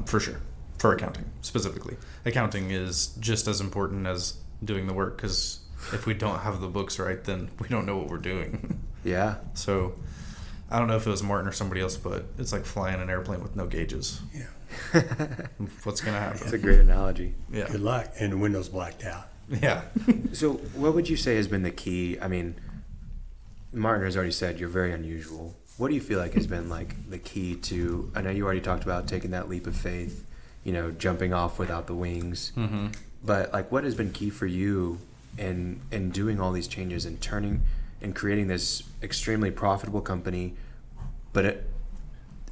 For sure. For accounting specifically, accounting is just as important as doing the work because if we don't have the books right, then we don't know what we're doing. Yeah. So, I don't know if it was Martin or somebody else, but it's like flying an airplane with no gauges. Yeah. What's gonna happen? That's a great analogy. Yeah. Good luck. And the window's blacked out. Yeah. So what would you say has been the key? I mean, Martin has already said you're very unusual. What do you feel like has been like the key to, I know you already talked about taking that leap of faith, jumping off without the wings, but like what has been key for you in doing all these changes and turning and creating this extremely profitable company, but it,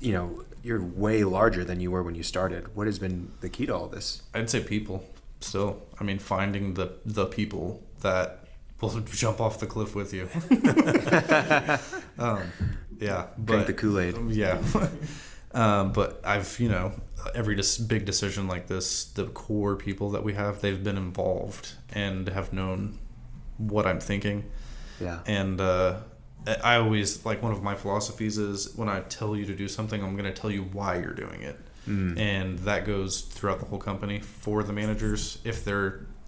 you're way larger than you were when you started. What has been the key to all this? I'd say people still. I mean, finding the people that will jump off the cliff with you. Yeah. Drink the Kool-Aid. Yeah. But I've, every big decision like this, the core people that we have, they've been involved and have known what I'm thinking. Yeah. And I always, like, one of my philosophies is when I tell you to do something, I'm going to tell you why you're doing it. And that goes throughout the whole company for the managers.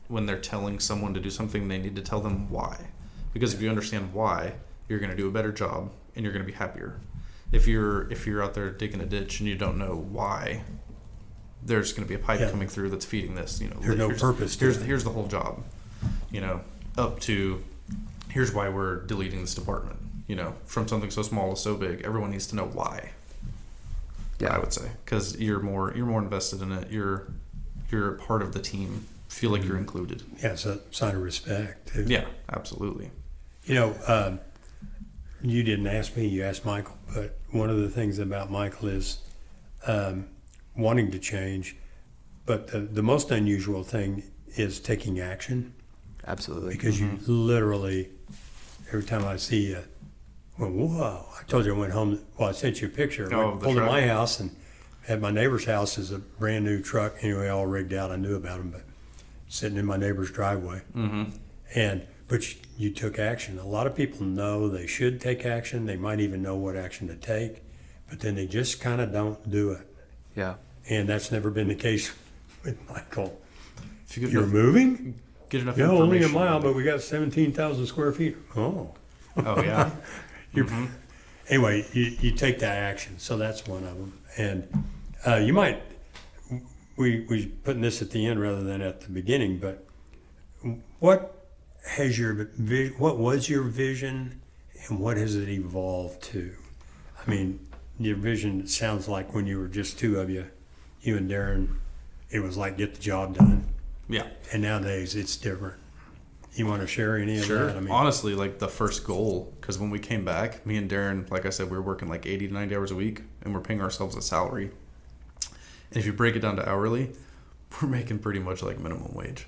When they're telling someone to do something, they need to tell them why. Because if you understand why, you're going to do a better job and you're going to be happier. If you're out there digging a ditch and you don't know why, there's going to be a pipe coming through that's feeding this. There's no purpose to it. Here's the whole job. Up to here's why we're deleting this department. From something so small to so big, everyone needs to know why. Yeah. I would say because you're more invested in it. You're part of the team feel like you're included. Yeah, it's a sign of respect, too. Yeah, absolutely. You know, you didn't ask me, you asked Michael, but one of the things about Michael is wanting to change, but the most unusual thing is taking action. Absolutely. Because you literally, every time I see you, went, whoa. I told you I went home, well, I sent you a picture. I pulled to my house and had my neighbor's house is a brand new truck, anyway, all rigged out. I knew about them, but sitting in my neighbor's driveway. But you took action. A lot of people know they should take action. They might even know what action to take, but then they just kind of don't do it. Yeah. And that's never been the case with Michael. If you You're moving? Get enough Yeah, information. only a mile, but we got 17,000 square feet. Oh. Oh, yeah. Anyway, you take that action. So that's one of them. And you might, we putting this at the end rather than at the beginning, but what was your vision and what has it evolved to? I mean, your vision sounds like when you were just two of you and Darren, it was like get the job done. Yeah. And nowadays it's different. You want to share any of that? I mean, honestly, like the first goal, because when we came back, me and Darren, like I said, we were working like 80 to 90 hours a week and we're paying ourselves a salary. And if you break it down to hourly, we're making pretty much like minimum wage.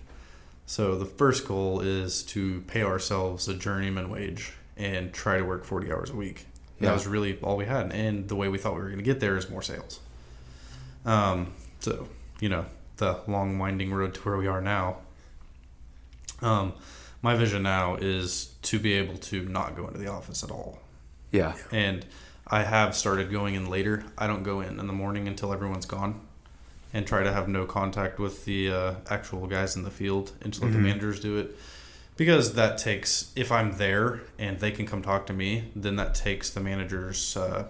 So the first goal is to pay ourselves a journeyman wage and try to work 40 hours a week. Yeah. That was really all we had. And the way we thought we were going to get there is more sales. So, you know, the long winding road to where we are now. My vision now is to be able to not go into the office at all. Yeah. And I have started going in later. I don't go in the morning until everyone's gone and try to have no contact with the actual guys in the field and to let the managers do it. Because that takes, if I'm there and they can come talk to me, then that takes the managers, I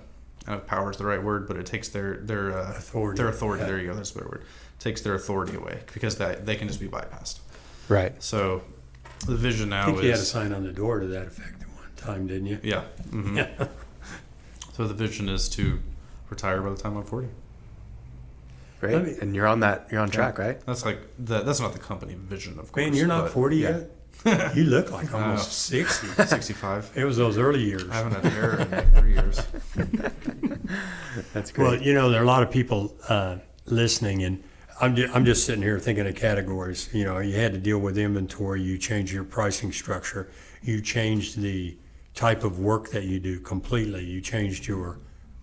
don't know if power is the right word, but it takes their authority. Their authority. Yeah. There you go. That's the better word. It takes their authority away because they can just be bypassed. Right. So the vision now is... I think you had a sign on the door to that effect at one time, didn't you? Yeah. Mm-hmm. Yeah. So the vision is to retire by the time I'm 40. Great. And you're on track, right? That's like that's not the company vision, of course. Man, you're not 40 yet? You look like almost 60. 65. It was those early years. I haven't had hair in like 3 years. That's great. Well, you know, there are a lot of people listening, and I'm just sitting here thinking of categories. You know, you had to deal with inventory. You changed your pricing structure. You changed the type of work that you do completely. You changed your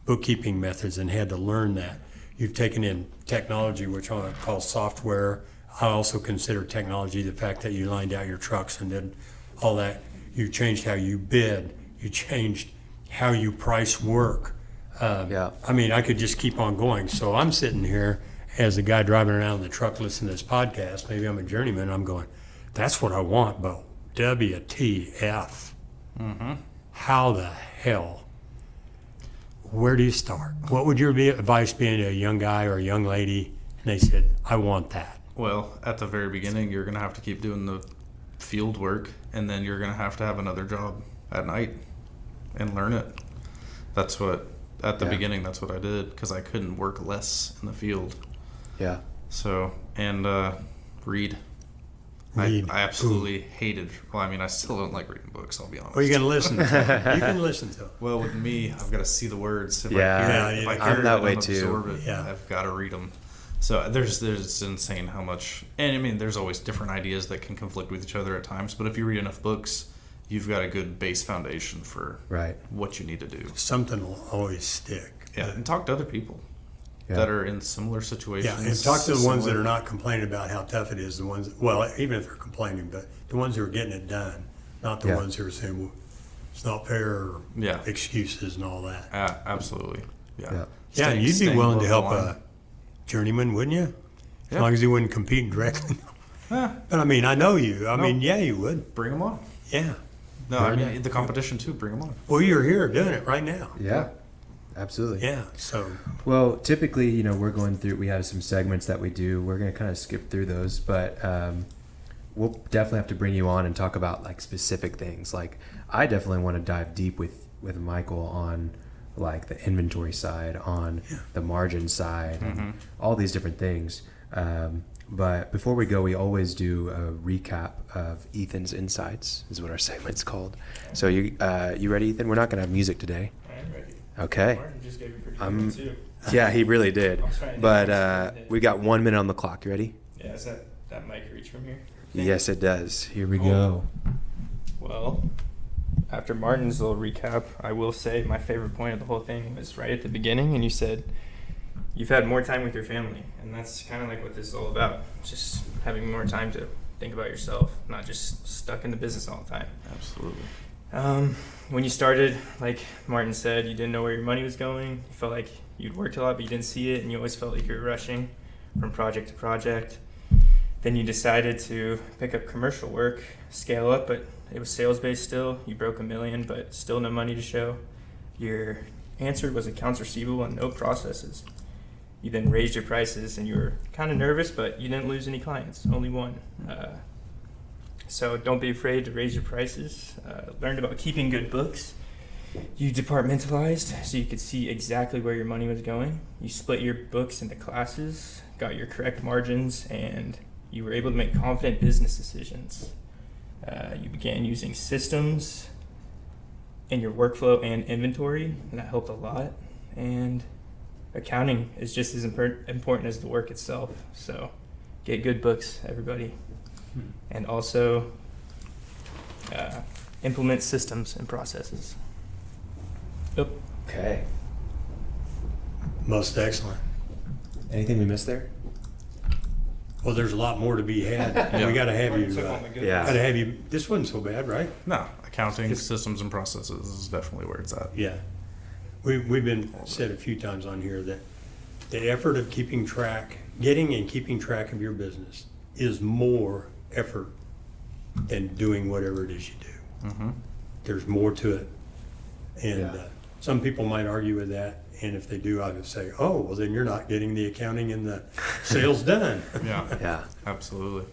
bookkeeping methods and had to learn that. You've taken in technology, which I call software. I also consider technology the fact that you lined out your trucks and did all that. You changed how you bid. You changed how you price work. I mean, I could just keep on going. So I'm sitting here as a guy driving around in the truck listening to this podcast. Maybe I'm a journeyman. I'm going, that's what I want, Bo. WTF. Mm-hmm. How the hell? Where do you start? What would your advice be to a young guy or a young lady? And they said, I want that. Well, at the very beginning, you're going to have to keep doing the field work, and then you're going to have another job at night and learn it. That's what, at the beginning, that's what I did, because I couldn't work less in the field. Yeah. So, and read. I absolutely hated, well, I mean, I still don't like reading books, I'll be honest. Well, you can listen to them. You can listen to them. Well, with me, I've got to see the words. If I'm that way too. I've got to read them. So there's insane how much, and I mean, there's always different ideas that can conflict with each other at times, but if you read enough books, you've got a good base foundation for what you need to do. Something will always stick. Yeah, and talk to other people that are in similar situations. Yeah, and talk to the ones that are not complaining about how tough it is, the ones, well, even if they're complaining, but the ones who are getting it done, not the ones who are saying, well, it's not fair, or excuses and all that. Absolutely. Yeah. Yeah, you'd be willing to help a journeyman, wouldn't you? As long as he wouldn't compete directly. But I mean, I know you. I mean, yeah, you would. Bring them on. Yeah. No, I mean, the competition too, bring them on. Well, you're here doing it right now. Yeah. Absolutely. Yeah. So. Well, typically, you know, we have some segments that we do. We're going to kind of skip through those, but we'll definitely have to bring you on and talk about like specific things. Like, I definitely want to dive deep with Michael on like the inventory side, on the margin side, and all these different things. But before we go, we always do a recap of Ethan's insights, is what our segment's called. So you ready, Ethan? We're not going to have music today. I'm ready. Okay. Martin just gave you pretty good one too. Yeah, he really did. I'll try and But we got 1 minute on the clock. You ready? Yeah, is that mic reach from here? Yes, it does. Here we Cool. go. Well, after Martin's little recap, I will say my favorite point of the whole thing was right at the beginning, and you said you've had more time with your family, and that's kind of like what this is all about. Just having more time to think about yourself, not just stuck in the business all the time. Absolutely. When you started, like Martin said, you didn't know where your money was going. You felt like you'd worked a lot, but you didn't see it, and you always felt like you were rushing from project to project. Then you decided to pick up commercial work, scale up, but it was sales-based still. You broke $1 million, but still no money to show. Your answer was accounts receivable and no processes. You then raised your prices, and you were kind of nervous, but you didn't lose any clients, only one. So don't be afraid to raise your prices. Learned about keeping good books. You departmentalized so you could see exactly where your money was going. You split your books into classes, got your correct margins, and you were able to make confident business decisions. You began using systems in your workflow and inventory, and that helped a lot. And accounting is just as important as the work itself. So get good books, everybody. And also implement systems and processes. Yep. Okay. Most excellent. Anything we missed there? Well, there's a lot more to be had. Yeah. We got to have you. Yeah. Got to have you. This wasn't so bad, right? No, accounting, systems, and processes is definitely where it's at. Yeah. We've been said a few times on here that the effort of getting and keeping track of your business is more effort than doing whatever it is you do. Mm-hmm. There's more to it. And Yeah. some people might argue with that. And if they do, I would say, oh, well, then you're not getting the accounting and the sales done. Yeah. Yeah. Absolutely.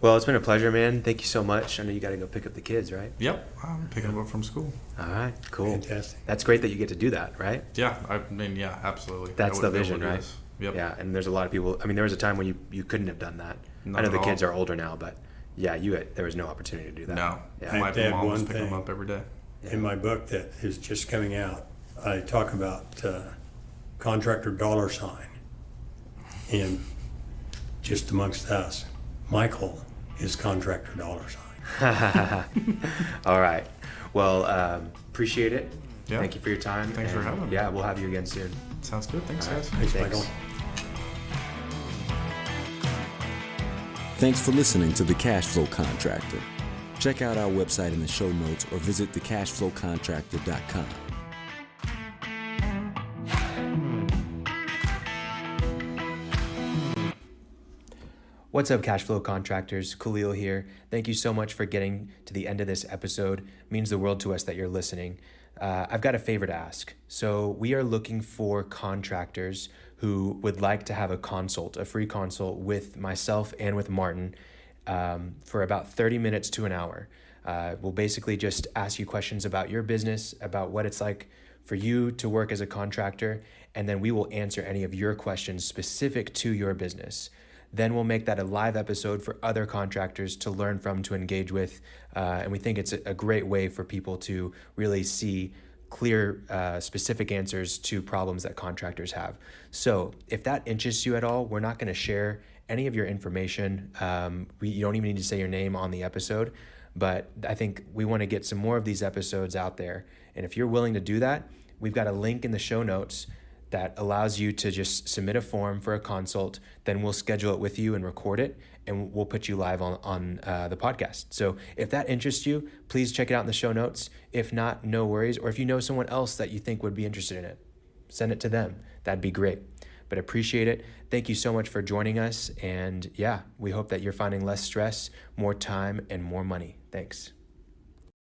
Well, it's been a pleasure, man. Thank you so much. I know you got to go pick up the kids, right? Yep. I'm picking them up from school. All right. Cool. Fantastic. That's great that you get to do that, right? Yeah. I mean, yeah, absolutely. That's I the wouldn't be able vision, to do right? this. Yep. Yeah. And there's a lot of people. I mean, there was a time when you couldn't have done that. Not I know at the all. kids are older now, but yeah, there was no opportunity to do that. No. Yeah. I My have to add mom was one picking them thing. up every day. In my book that is just coming out, I talk about contractor dollar sign. And just amongst us, Michael is contractor dollar sign. All right. Well, appreciate it. Yeah. Thank you for your time. Thanks for having me. Yeah, we'll have you again soon. Sounds good. Thanks, All right. guys. Thanks, Michael. Thanks for listening to The Cashflow Contractor. Check out our website in the show notes or visit thecashflowcontractor.com. What's up, Cashflow Contractors? Khalil here. Thank you so much for getting to the end of this episode. It means the world to us that you're listening. I've got a favor to ask. So we are looking for contractors who would like to have a free consult with myself and with Martin for about 30 minutes to an hour. We'll basically just ask you questions about your business, about what it's like for you to work as a contractor, and then we will answer any of your questions specific to your business. Then we'll make that a live episode for other contractors to learn from, to engage with. And we think it's a great way for people to really see clear, specific answers to problems that contractors have. So if that interests you at all, we're not going to share any of your information. You don't even need to say your name on the episode. But I think we want to get some more of these episodes out there. And if you're willing to do that, we've got a link in the show notes that allows you to just submit a form for a consult. Then we'll schedule it with you and record it, and we'll put you live on the podcast. So if that interests you, please check it out in the show notes. If not, no worries. Or if you know someone else that you think would be interested in it, send it to them. That'd be great. But appreciate it. Thank you so much for joining us. And yeah, we hope that you're finding less stress, more time, and more money. Thanks.